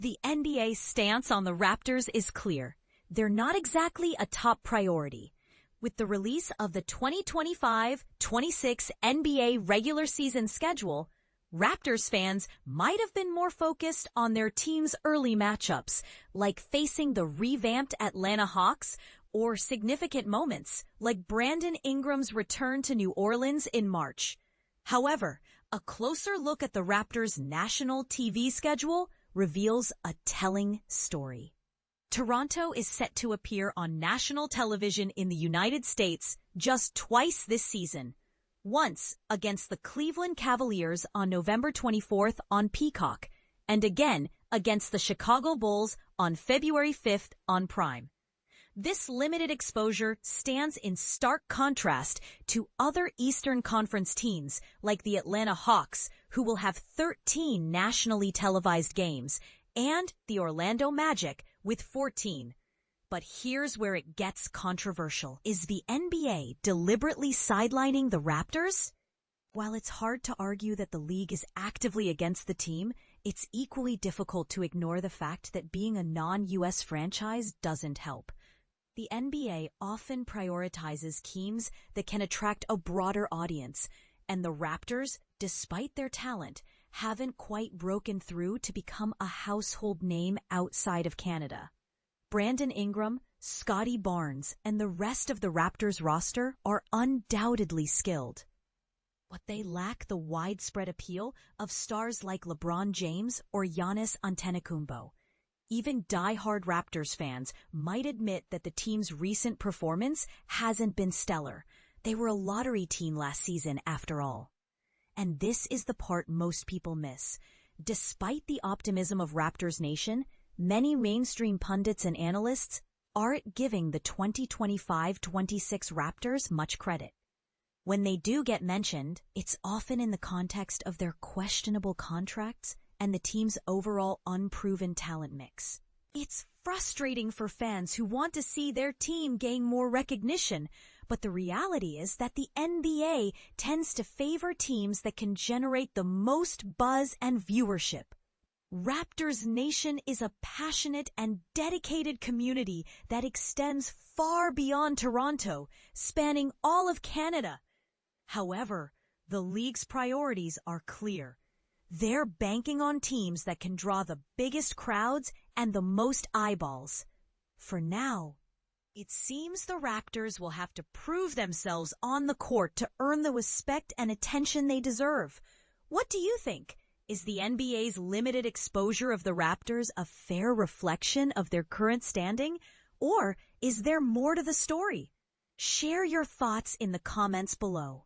The NBA's stance on the Raptors is clear. They're not exactly a top priority. With the release of the 2025-26 NBA regular season schedule, Raptors fans might have been more focused on their team's early matchups, like facing the revamped Atlanta Hawks, or significant moments, like Brandon Ingram's return to New Orleans in March. However, a closer look at the Raptors' national TV schedule reveals a telling story. Toronto is set to appear on national television in the United States just twice this season. Once against the Cleveland Cavaliers on November 24th on Peacock, and again against the Chicago Bulls on February 5th on Prime. This limited exposure stands in stark contrast to other Eastern Conference teams like the Atlanta Hawks, who will have 13 nationally televised games, and the Orlando Magic with 14. But here's where it gets controversial. Is the NBA deliberately sidelining the Raptors? While it's hard to argue that the league is actively against the team, it's equally difficult to ignore the fact that being a non-U.S. franchise doesn't help. The NBA often prioritizes teams that can attract a broader audience, and the Raptors, despite their talent, haven't quite broken through to become a household name outside of Canada. Brandon Ingram, Scotty Barnes, and the rest of the Raptors roster are undoubtedly skilled, but they lack the widespread appeal of stars like LeBron James or Giannis Antetokounmpo. Even die-hard Raptors fans might admit that the team's recent performance hasn't been stellar. They were a lottery team last season, after all. And this is the part most people miss. Despite the optimism of Raptors Nation, many mainstream pundits and analysts aren't giving the 2025-26 Raptors much credit. When they do get mentioned, it's often in the context of their questionable contracts and the team's overall unproven talent mix. It's frustrating for fans who want to see their team gain more recognition, but the reality is that the NBA tends to favor teams that can generate the most buzz and viewership. Raptors Nation is a passionate and dedicated community that extends far beyond Toronto, spanning all of Canada. However, the league's priorities are clear. They're banking on teams that can draw the biggest crowds and the most eyeballs. For now, it seems the Raptors will have to prove themselves on the court to earn the respect and attention they deserve. What do you think? Is the NBA's limited exposure of the Raptors a fair reflection of their current standing? Or is there more to the story? Share your thoughts in the comments below.